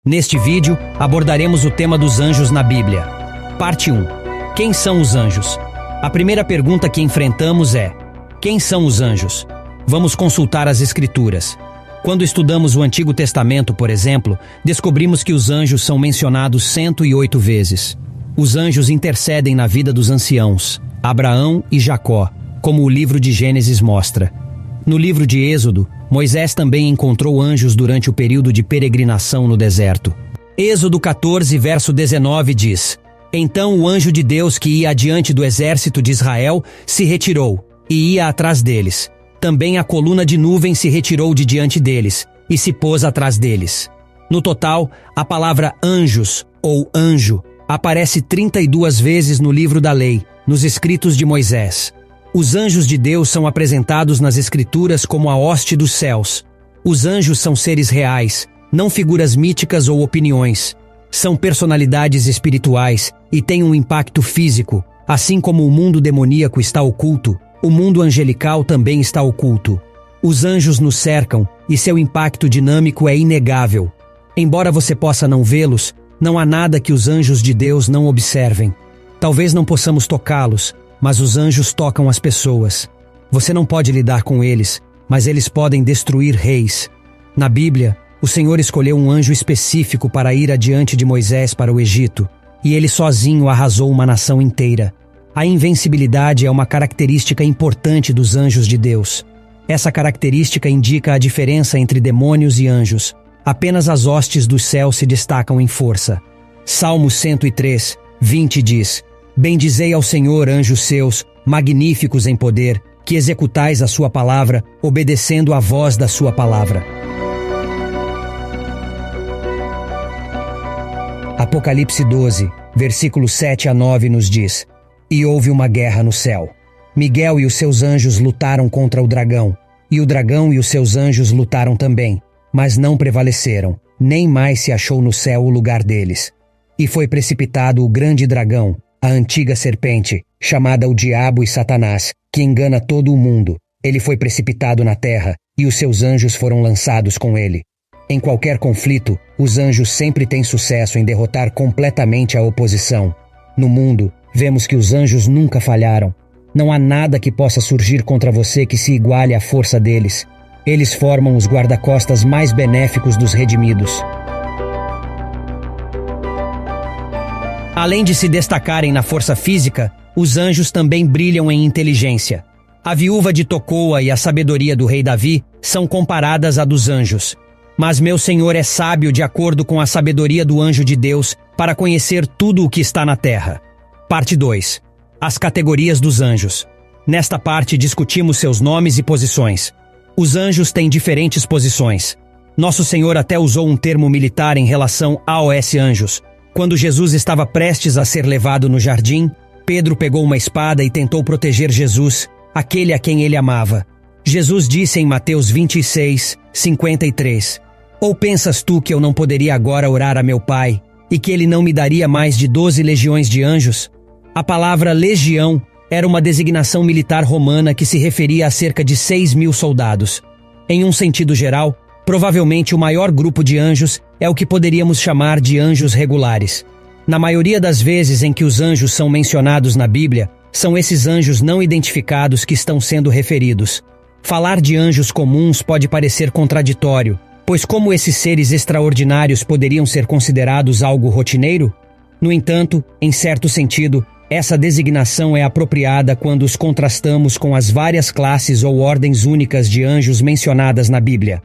Neste vídeo, abordaremos o tema dos anjos na Bíblia. Parte 1. Quem são os anjos? A primeira pergunta que enfrentamos é: quem são os anjos? Vamos consultar as Escrituras. Quando estudamos o Antigo Testamento, por exemplo, descobrimos que os anjos são mencionados 108 vezes. Os anjos intercedem na vida dos anciãos, Abraão e Jacó, como o livro de Gênesis mostra. No livro de Êxodo, Moisés também encontrou anjos durante o período de peregrinação no deserto. Êxodo 14, verso 19 diz: Então o anjo de Deus que ia adiante do exército de Israel se retirou e ia atrás deles. Também a coluna de nuvem se retirou de diante deles e se pôs atrás deles. No total, a palavra anjos ou anjo aparece 32 vezes no livro da lei, nos escritos de Moisés. Os anjos de Deus são apresentados nas Escrituras como a hoste dos céus. Os anjos são seres reais, não figuras míticas ou opiniões. São personalidades espirituais e têm um impacto físico. Assim como o mundo demoníaco está oculto, o mundo angelical também está oculto. Os anjos nos cercam e seu impacto dinâmico é inegável. Embora você possa não vê-los, não há nada que os anjos de Deus não observem. Talvez não possamos tocá-los, mas os anjos tocam as pessoas. Você não pode lidar com eles, mas eles podem destruir reis. Na Bíblia, o Senhor escolheu um anjo específico para ir adiante de Moisés para o Egito, e ele sozinho arrasou uma nação inteira. A invencibilidade é uma característica importante dos anjos de Deus. Essa característica indica a diferença entre demônios e anjos. Apenas as hostes do céu se destacam em força. Salmo 103, 20 diz: Bendizei ao Senhor, anjos seus, magníficos em poder, que executais a sua palavra, obedecendo à voz da sua palavra. Apocalipse 12, versículos 7 a 9 nos diz: E houve uma guerra no céu. Miguel e os seus anjos lutaram contra o dragão, e o dragão e os seus anjos lutaram também, mas não prevaleceram, nem mais se achou no céu o lugar deles. E foi precipitado o grande dragão, a antiga serpente, chamada o Diabo e Satanás, que engana todo o mundo. Ele foi precipitado na terra, e os seus anjos foram lançados com ele. Em qualquer conflito, os anjos sempre têm sucesso em derrotar completamente a oposição. No mundo, vemos que os anjos nunca falharam. Não há nada que possa surgir contra você que se iguale à força deles. Eles formam os guarda-costas mais benéficos dos redimidos. Além de se destacarem na força física, os anjos também brilham em inteligência. A viúva de Tocoa e a sabedoria do rei Davi são comparadas à dos anjos. Mas meu Senhor é sábio de acordo com a sabedoria do anjo de Deus para conhecer tudo o que está na terra. Parte 2. As categorias dos anjos. Nesta parte discutimos seus nomes e posições. Os anjos têm diferentes posições. Nosso Senhor até usou um termo militar em relação aos anjos. Quando Jesus estava prestes a ser levado no jardim, Pedro pegou uma espada e tentou proteger Jesus, aquele a quem ele amava. Jesus disse em Mateus 26, 53, Ou pensas tu que eu não poderia agora orar a meu Pai, e que ele não me daria mais de 12 legiões de anjos? A palavra legião era uma designação militar romana que se referia a cerca de 6.000 soldados. Em um sentido geral, provavelmente o maior grupo de anjos é o que poderíamos chamar de anjos regulares. Na maioria das vezes em que os anjos são mencionados na Bíblia, são esses anjos não identificados que estão sendo referidos. Falar de anjos comuns pode parecer contraditório, pois como esses seres extraordinários poderiam ser considerados algo rotineiro? No entanto, em certo sentido, essa designação é apropriada quando os contrastamos com as várias classes ou ordens únicas de anjos mencionadas na Bíblia.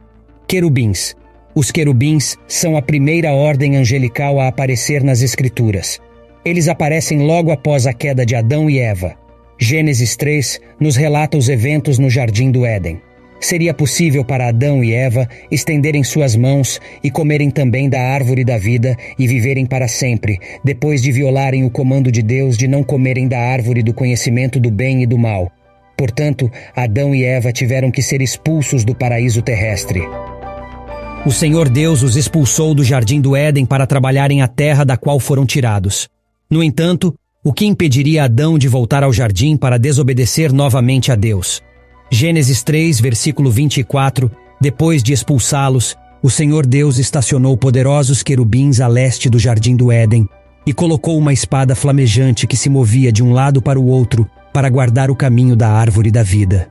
Querubins. Os querubins são a primeira ordem angelical a aparecer nas Escrituras. Eles aparecem logo após a queda de Adão e Eva. Gênesis 3 nos relata os eventos no Jardim do Éden. Seria possível para Adão e Eva estenderem suas mãos e comerem também da árvore da vida e viverem para sempre, depois de violarem o comando de Deus de não comerem da árvore do conhecimento do bem e do mal. Portanto, Adão e Eva tiveram que ser expulsos do paraíso terrestre. O Senhor Deus os expulsou do Jardim do Éden para trabalharem a terra da qual foram tirados. No entanto, o que impediria Adão de voltar ao jardim para desobedecer novamente a Deus? Gênesis 3, versículo 24, depois de expulsá-los, o Senhor Deus estacionou poderosos querubins a leste do jardim do Éden e colocou uma espada flamejante que se movia de um lado para o outro para guardar o caminho da árvore da vida.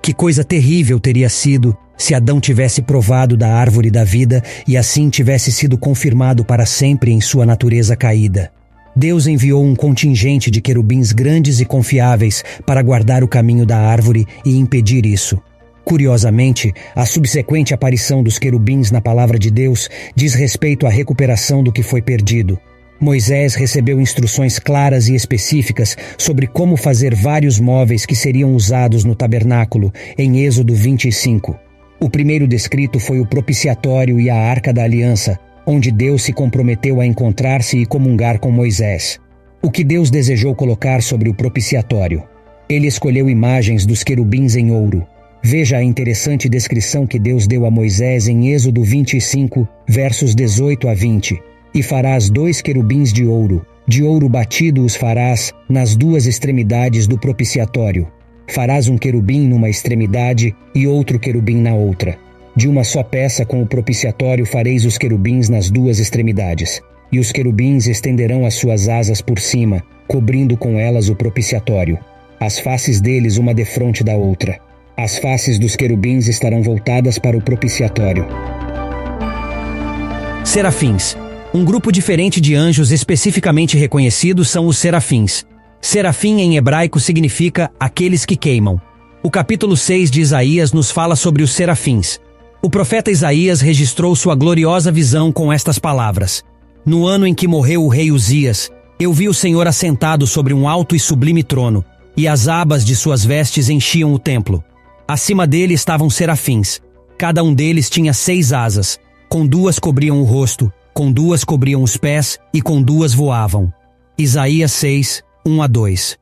Que coisa terrível teria sido se Adão tivesse provado da árvore da vida e assim tivesse sido confirmado para sempre em sua natureza caída. Deus enviou um contingente de querubins grandes e confiáveis para guardar o caminho da árvore e impedir isso. Curiosamente, a subsequente aparição dos querubins na palavra de Deus diz respeito à recuperação do que foi perdido. Moisés recebeu instruções claras e específicas sobre como fazer vários móveis que seriam usados no tabernáculo, em Êxodo 25. O primeiro descrito foi o propiciatório e a Arca da Aliança, onde Deus se comprometeu a encontrar-se e comungar com Moisés. O que Deus desejou colocar sobre o propiciatório? Ele escolheu imagens dos querubins em ouro. Veja a interessante descrição que Deus deu a Moisés em Êxodo 25, versos 18 a 20. E farás 2 querubins de ouro batido os farás nas 2 extremidades do propiciatório. Farás um querubim numa extremidade e outro querubim na outra. De uma só peça com o propiciatório fareis os querubins nas 2 extremidades. E os querubins estenderão as suas asas por cima, cobrindo com elas o propiciatório. As faces deles uma defronte da outra. As faces dos querubins estarão voltadas para o propiciatório. Serafins. Um grupo diferente de anjos especificamente reconhecidos são os serafins. Serafim em hebraico significa aqueles que queimam. O capítulo 6 de Isaías nos fala sobre os serafins. O profeta Isaías registrou sua gloriosa visão com estas palavras: No ano em que morreu o rei Uzias, eu vi o Senhor assentado sobre um alto e sublime trono, e as abas de suas vestes enchiam o templo. Acima dele estavam serafins. Cada um deles tinha 6 asas. Com 2 cobriam o rosto, com 2 cobriam os pés e com 2 voavam. Isaías 6, 1 a 2.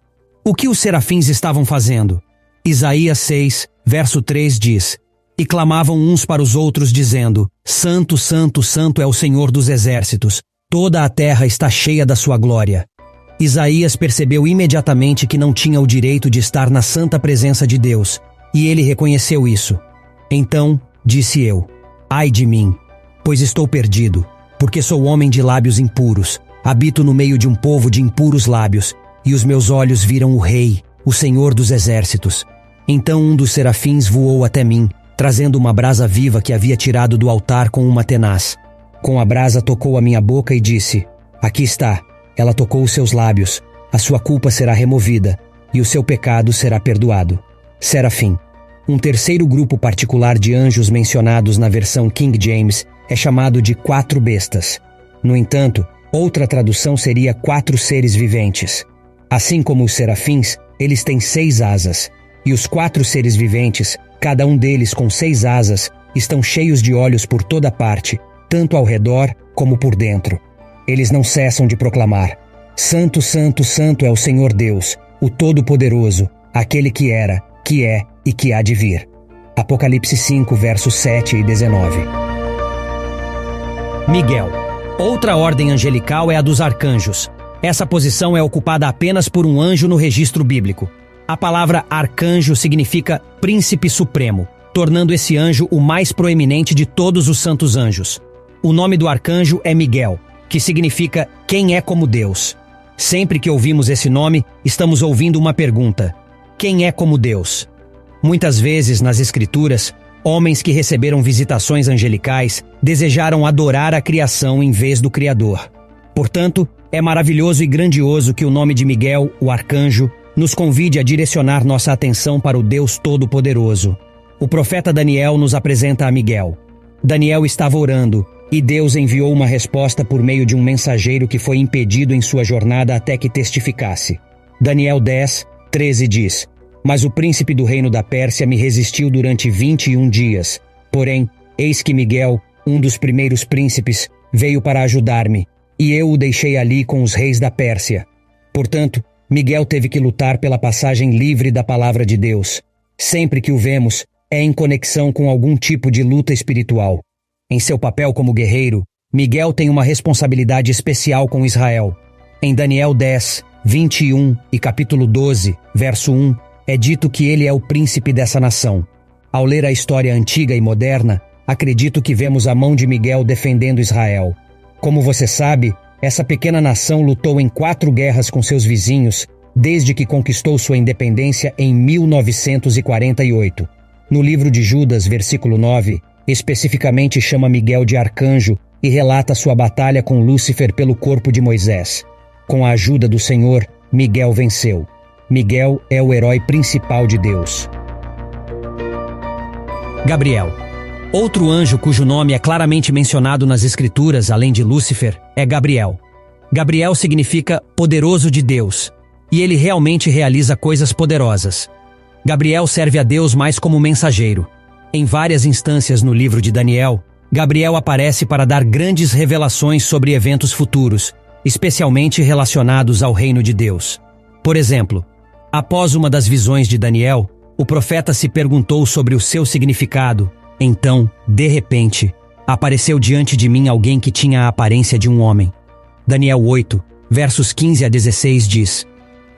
O que os serafins estavam fazendo? Isaías 6, verso 3 diz: E clamavam uns para os outros dizendo: Santo, Santo, Santo é o Senhor dos exércitos, toda a terra está cheia da sua glória. Isaías percebeu imediatamente que não tinha o direito de estar na santa presença de Deus, e ele reconheceu isso. Então, disse eu: Ai de mim, pois estou perdido, porque sou homem de lábios impuros, habito no meio de um povo de impuros lábios, e os meus olhos viram o Rei, o Senhor dos exércitos. Então um dos serafins voou até mim, trazendo uma brasa viva que havia tirado do altar com uma tenaz. Com a brasa tocou a minha boca e disse: Aqui está. Ela tocou os seus lábios. A sua culpa será removida, e o seu pecado será perdoado. Serafim. Um terceiro grupo particular de anjos mencionados na versão King James é chamado de 4 bestas. No entanto, outra tradução seria 4 seres viventes. Assim como os serafins, eles têm 6 asas. E os 4 seres viventes, cada um deles com 6 asas, estão cheios de olhos por toda parte, tanto ao redor como por dentro. Eles não cessam de proclamar: Santo, Santo, Santo é o Senhor Deus, o Todo-Poderoso, aquele que era, que é e que há de vir. Apocalipse 5, versos 7 e 19. Miguel. Outra ordem angelical é a dos arcanjos. Essa posição é ocupada apenas por um anjo no registro bíblico. A palavra arcanjo significa príncipe supremo, tornando esse anjo o mais proeminente de todos os santos anjos. O nome do arcanjo é Miguel, que significa quem é como Deus. Sempre que ouvimos esse nome, estamos ouvindo uma pergunta: quem é como Deus? Muitas vezes nas Escrituras, homens que receberam visitações angelicais desejaram adorar a criação em vez do Criador. Portanto, é maravilhoso e grandioso que o nome de Miguel, o arcanjo, nos convide a direcionar nossa atenção para o Deus Todo-Poderoso. O profeta Daniel nos apresenta a Miguel. Daniel estava orando, e Deus enviou uma resposta por meio de um mensageiro que foi impedido em sua jornada até que testificasse. Daniel 10, 13 diz: Mas o príncipe do reino da Pérsia me resistiu durante 21 dias. Porém, eis que Miguel, um dos primeiros príncipes, veio para ajudar-me, e eu o deixei ali com os reis da Pérsia. Portanto, Miguel teve que lutar pela passagem livre da palavra de Deus. Sempre que o vemos, é em conexão com algum tipo de luta espiritual. Em seu papel como guerreiro, Miguel tem uma responsabilidade especial com Israel. Em Daniel 10, 21 e capítulo 12, verso 1, é dito que ele é o príncipe dessa nação. Ao ler a história antiga e moderna, acredito que vemos a mão de Miguel defendendo Israel. Como você sabe, essa pequena nação lutou em 4 guerras com seus vizinhos desde que conquistou sua independência em 1948. No livro de Judas, versículo 9, especificamente chama Miguel de arcanjo e relata sua batalha com Lúcifer pelo corpo de Moisés. Com a ajuda do Senhor, Miguel venceu. Miguel é o herói principal de Deus. Gabriel. Outro anjo cujo nome é claramente mencionado nas Escrituras, além de Lúcifer, é Gabriel. Gabriel significa poderoso de Deus, e ele realmente realiza coisas poderosas. Gabriel serve a Deus mais como mensageiro. Em várias instâncias no livro de Daniel, Gabriel aparece para dar grandes revelações sobre eventos futuros, especialmente relacionados ao reino de Deus. Por exemplo, após uma das visões de Daniel, o profeta se perguntou sobre o seu significado. Então, de repente, apareceu diante de mim alguém que tinha a aparência de um homem. Daniel 8, versos 15 a 16 diz: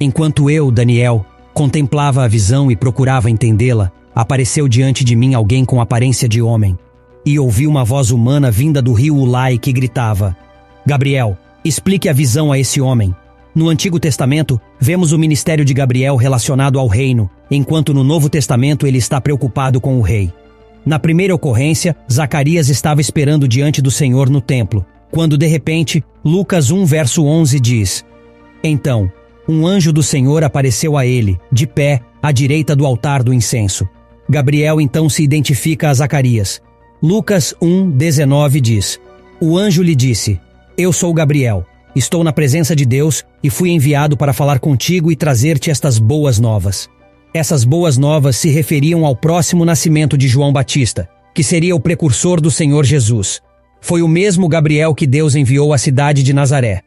Enquanto eu, Daniel, contemplava a visão e procurava entendê-la, apareceu diante de mim alguém com aparência de homem. E ouvi uma voz humana vinda do rio Ulai que gritava: Gabriel, explique a visão a esse homem. No Antigo Testamento, vemos o ministério de Gabriel relacionado ao reino, enquanto no Novo Testamento ele está preocupado com o rei. Na primeira ocorrência, Zacarias estava esperando diante do Senhor no templo, quando de repente, Lucas 1 verso 11 diz: Então, um anjo do Senhor apareceu a ele, de pé, à direita do altar do incenso. Gabriel então se identifica a Zacarias. Lucas 1:19 diz: O anjo lhe disse: Eu sou Gabriel, estou na presença de Deus e fui enviado para falar contigo e trazer-te estas boas novas. Essas boas novas se referiam ao próximo nascimento de João Batista, que seria o precursor do Senhor Jesus. Foi o mesmo Gabriel que Deus enviou à cidade de Nazaré.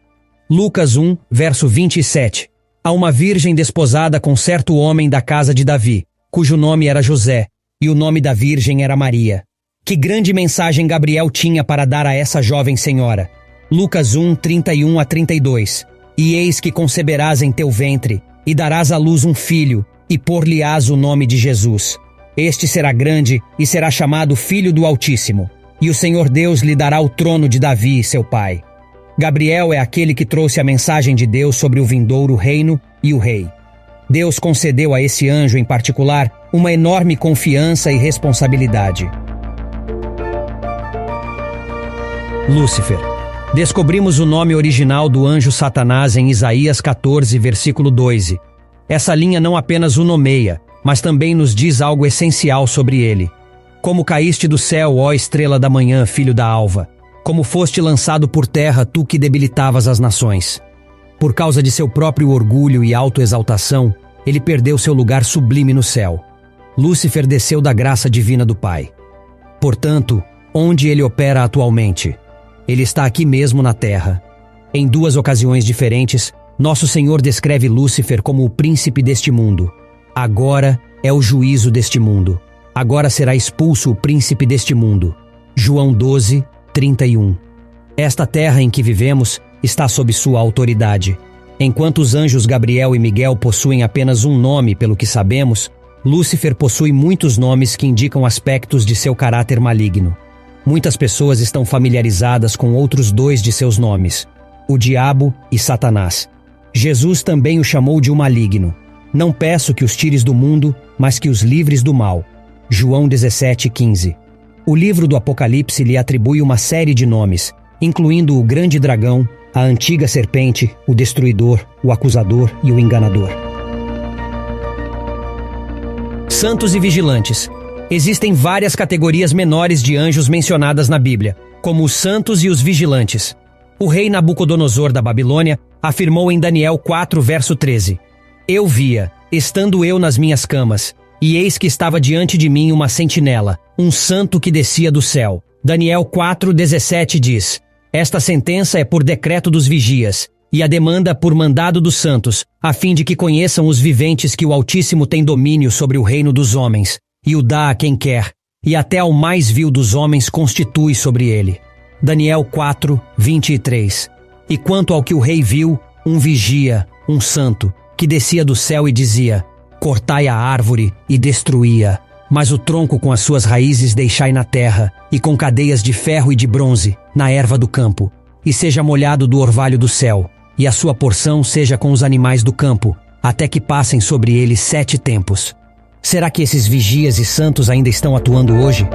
Lucas 1, verso 27. A uma virgem desposada com certo homem da casa de Davi, cujo nome era José, e o nome da virgem era Maria. Que grande mensagem Gabriel tinha para dar a essa jovem senhora. Lucas 1, 31 a 32. E eis que conceberás em teu ventre, e darás à luz um filho, e pôr-lhe-ás o nome de Jesus. Este será grande, e será chamado Filho do Altíssimo. E o Senhor Deus lhe dará o trono de Davi, seu pai. Gabriel é aquele que trouxe a mensagem de Deus sobre o vindouro reino e o rei. Deus concedeu a esse anjo em particular uma enorme confiança e responsabilidade. Lúcifer. Descobrimos o nome original do anjo Satanás em Isaías 14, versículo 2. Essa linha não apenas o nomeia, mas também nos diz algo essencial sobre ele. Como caíste do céu, ó estrela da manhã, filho da alva. Como foste lançado por terra, tu que debilitavas as nações. Por causa de seu próprio orgulho e autoexaltação, ele perdeu seu lugar sublime no céu. Lúcifer desceu da graça divina do Pai. Portanto, onde ele opera atualmente? Ele está aqui mesmo na terra. Em 2 ocasiões diferentes, nosso Senhor descreve Lúcifer como o príncipe deste mundo. Agora é o juízo deste mundo. Agora será expulso o príncipe deste mundo. João 12, 31. Esta terra em que vivemos está sob sua autoridade. Enquanto os anjos Gabriel e Miguel possuem apenas um nome, pelo que sabemos, Lúcifer possui muitos nomes que indicam aspectos de seu caráter maligno. Muitas pessoas estão familiarizadas com outros 2 de seus nomes, o diabo e Satanás. Jesus também o chamou de o maligno. Não peço que os tires do mundo, mas que os livres do mal. João 17:15. O livro do Apocalipse lhe atribui uma série de nomes, incluindo o grande dragão, a antiga serpente, o destruidor, o acusador e o enganador. Santos e vigilantes. Existem várias categorias menores de anjos mencionadas na Bíblia, como os santos e os vigilantes. O rei Nabucodonosor da Babilônia afirmou em Daniel 4, verso 13: Eu via, estando eu nas minhas camas, e eis que estava diante de mim uma sentinela, um santo que descia do céu. Daniel 4:17 diz: Esta sentença é por decreto dos vigias, e a demanda por mandado dos santos, a fim de que conheçam os viventes que o Altíssimo tem domínio sobre o reino dos homens, e o dá a quem quer, e até ao mais vil dos homens constitui sobre ele. Daniel 4, 23. E quanto ao que o rei viu, um vigia, um santo, que descia do céu e dizia: Cortai a árvore e destruía, Mas o tronco com as suas raízes deixai na terra, e com cadeias de ferro e de bronze, na erva do campo, e seja molhado do orvalho do céu, e a sua porção seja com os animais do campo, até que passem sobre ele 7 tempos. Será que esses vigias e santos ainda estão atuando hoje?